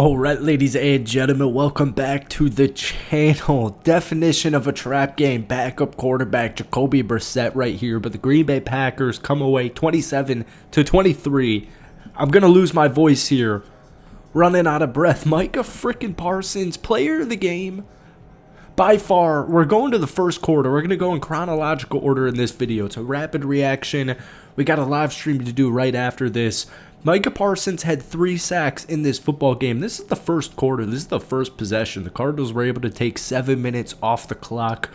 Alright, ladies and gentlemen, welcome back to the channel. Definition of a trap game, backup quarterback Jacoby Brissett right here, but the Green Bay Packers come away 27-23. I'm gonna lose my voice here, running out of breath. Micah freaking Parsons, player of the game. By far, we're going to the first quarter. We're going to go in chronological order in this video. It's a rapid reaction. We got a live stream to do right after this. Micah Parsons had 3 sacks in this football game. This is the first quarter. This is the first possession. The Cardinals were able to take 7 minutes off the clock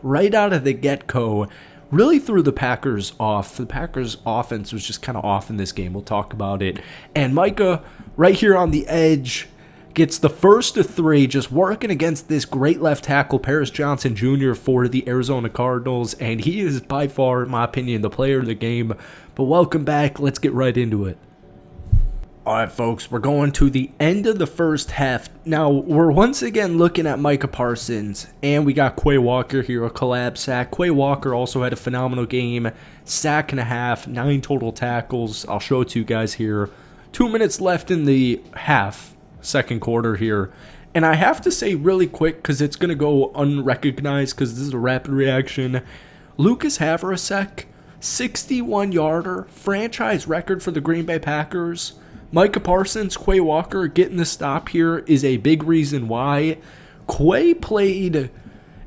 right out of the get-go. Really threw the Packers off. The Packers offense was just kind of off in this game. We'll talk about it. And Micah, right here on the edge, gets the first of 3, just working against this great left tackle, Paris Johnson Jr. for the Arizona Cardinals. And he is by far, in my opinion, the player of the game. But welcome back. Let's get right into it. Alright folks, we're going to the end of the first half. Now, we're once again looking at Micah Parsons, and we got Quay Walker here, a collab sack. Quay Walker also had a phenomenal game, sack and a half, 9 total tackles. I'll show it to you guys here. 2 minutes left in the half, second quarter here. And I have to say really quick, because it's going to go unrecognized, because this is a rapid reaction. Lucas Havrasek, 61-yarder, franchise record for the Green Bay Packers. Micah Parsons, Quay Walker getting the stop here is a big reason why. Quay played,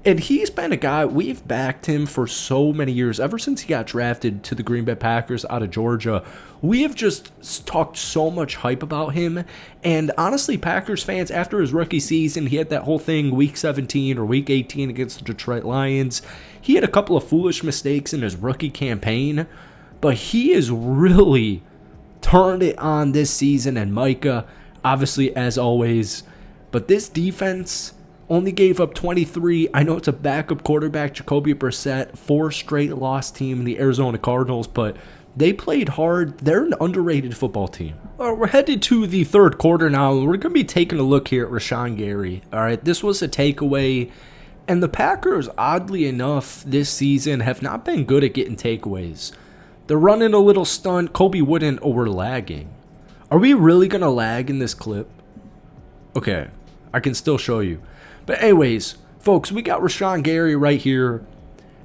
and he's been a guy, we've backed him for so many years. Ever since he got drafted to the Green Bay Packers out of Georgia, we have just talked so much hype about him. And honestly, Packers fans, after his rookie season, he had that whole thing week 17 or week 18 against the Detroit Lions. He had a couple of foolish mistakes in his rookie campaign, but he is really turned it on this season. And Micah, obviously, as always, but this defense only gave up 23. I know it's a backup quarterback, Jacoby Brissett, 4 straight loss team in the Arizona Cardinals, but they played hard. They're an underrated football team. We're headed to the third quarter now. We're going to be taking a look here at Rashawn Gary. All right, this was a takeaway, and the Packers, oddly enough, this season have not been good at getting takeaways. They're running a little stunt. Kobe Wooden, oh, we're lagging. Are we really going to lag in this clip? Okay, I can still show you. But anyways, folks, we got Rashawn Gary right here.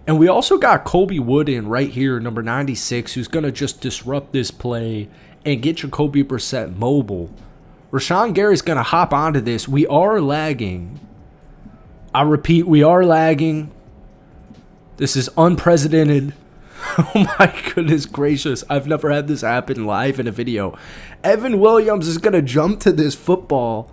And we also got Kobe Wooden right here, number 96, who's going to just disrupt this play and get Jacoby Brissett mobile. Rashawn Gary's going to hop onto this. We are lagging. I repeat, we are lagging. This is unprecedented. Oh my goodness gracious. I've never had this happen live in a video. Evan Williams is going to jump to this football,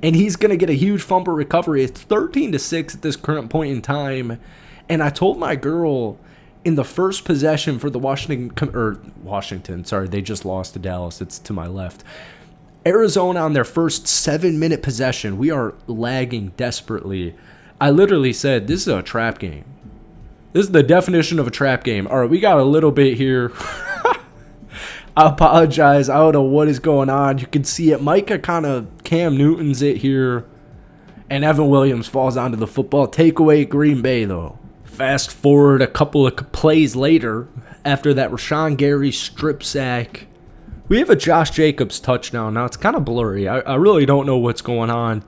and he's going to get a huge fumble recovery. It's 13-6 at this current point in time. And I told my girl in the first possession for the Washington, sorry, they just lost to Dallas. It's to my left. Arizona on their first 7-minute possession. We are lagging desperately. I literally said, this is a trap game. This is the definition of a trap game. All right, we got a little bit here. I apologize. I don't know what is going on. You can see it. Micah kind of Cam Newton's it here. And Evan Williams falls onto the football. Takeaway Green Bay, though. Fast forward a couple of plays later, after that Rashawn Gary strip sack, we have a Josh Jacobs touchdown. Now, it's kind of blurry. I really don't know what's going on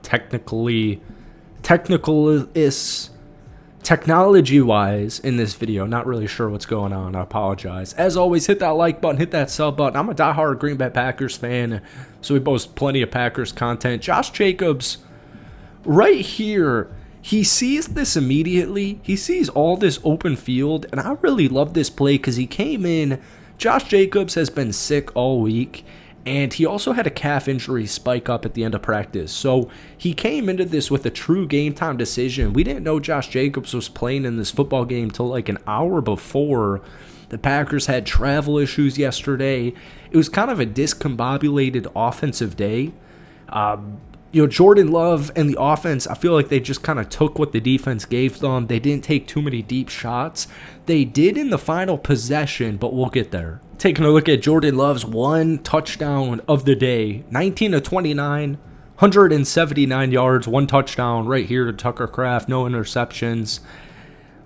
technology-wise in this video. Not really sure what's going on. I apologize. As always, hit that like button, hit that sub button. I'm a diehard Green Bay Packers fan, so we post plenty of Packers content. Josh Jacobs, right here, he sees this immediately. He sees all this open field, and I really love this play because he came in. Josh Jacobs has been sick all week, and he also had a calf injury spike up at the end of practice. So he came into this with a true game time decision. We didn't know Josh Jacobs was playing in this football game till like an hour before. The Packers had travel issues yesterday. It was kind of a discombobulated offensive day. Jordan Love and the offense, I feel like they just kind of took what the defense gave them. They didn't take too many deep shots. They did in the final possession, but we'll get there. Taking a look at Jordan Love's 1 touchdown of the day. 19-29, 179 yards, 1 touchdown right here to Tucker Kraft, no interceptions.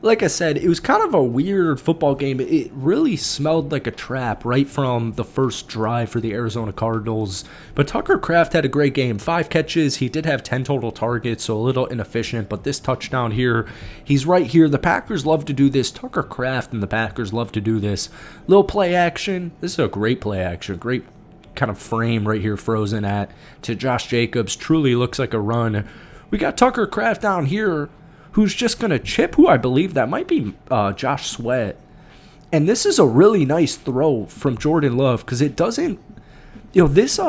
like I said, it was kind of a weird football game. It really smelled like a trap right from the first drive for the Arizona Cardinals. But Tucker Kraft had a great game. 5 catches. He did have 10 total targets, so a little inefficient. But this touchdown here, he's right here. The Packers love to do this. Tucker Kraft and the Packers love to do this. Little play action. This is a great play action. Great kind of frame right here frozen at to Josh Jacobs. Truly looks like a run. We got Tucker Kraft down here, who's just going to chip who I believe that might be Josh Sweat. And this is a really nice throw from Jordan Love because it doesn't, this,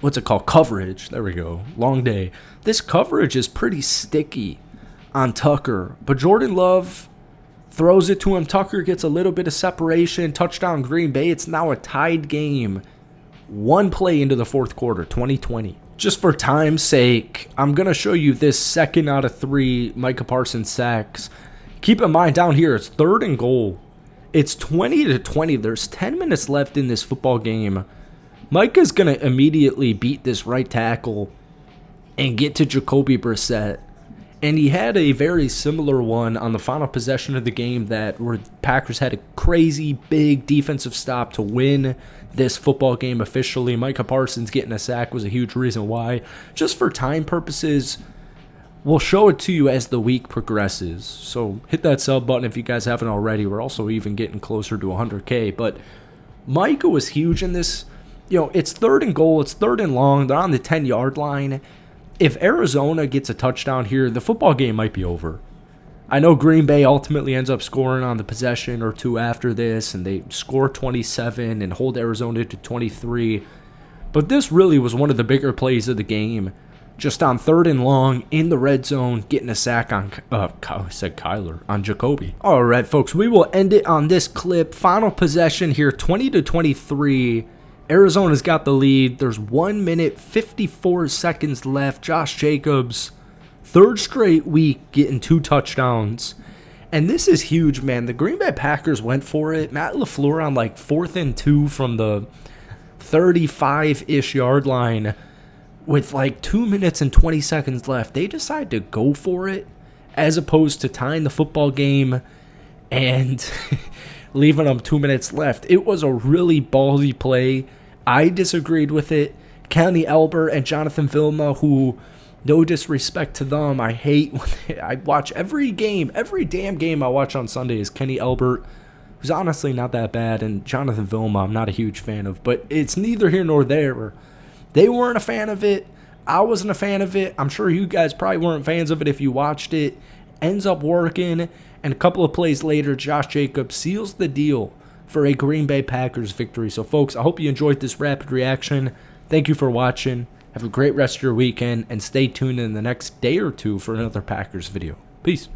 what's it called? Coverage. There we go. Long day. This coverage is pretty sticky on Tucker. But Jordan Love throws it to him. Tucker gets a little bit of separation. Touchdown Green Bay. It's now a tied game. 1 play into the fourth quarter, 2020. Just for time's sake, I'm going to show you this 2nd out of 3 Micah Parsons sacks. Keep in mind down here, it's 3rd and goal. It's 20-20. There's 10 minutes left in this football game. Micah's going to immediately beat this right tackle and get to Jacoby Brissett. And he had a very similar one on the final possession of the game where Packers had a crazy big defensive stop to win this football game officially. Micah Parsons getting a sack was a huge reason why. Just for time purposes, we'll show it to you as the week progresses. So hit that sub button if you guys haven't already. We're also even getting closer to 100K. But Micah was huge in this. It's 3rd and goal. It's 3rd and long. They're on the 10-yard line. If Arizona gets a touchdown here, the football game might be over. I know Green Bay ultimately ends up scoring on the possession or 2 after this, and they score 27 and hold Arizona to 23. But this really was one of the bigger plays of the game. Just on 3rd and long, in the red zone, getting a sack on, on Jacoby. All right, folks, we will end it on this clip. Final possession here, 20-23. Arizona's got the lead. There's 1 minute, 54 seconds left. Josh Jacobs, 3rd straight week, getting 2 touchdowns. And this is huge, man. The Green Bay Packers went for it. Matt LaFleur on 4th and 2 from the 35-ish yard line with 2 minutes and 20 seconds left. They decide to go for it as opposed to tying the football game and leaving them 2 minutes left. It was a really ballsy play. I disagreed with it. Kenny Albert and Jonathan Vilma, who, no disrespect to them, I hate when I watch every damn game I watch on Sunday is Kenny Albert, who's honestly not that bad, and Jonathan Vilma I'm not a huge fan of, but it's neither here nor there. They weren't a fan of it. I wasn't a fan of it. I'm sure you guys probably weren't fans of it if you watched it. Ends up working. And a couple of plays later, Josh Jacobs seals the deal for a Green Bay Packers victory. So, folks, I hope you enjoyed this rapid reaction. Thank you for watching. Have a great rest of your weekend, and stay tuned in the next day or 2 for another Packers video. Peace.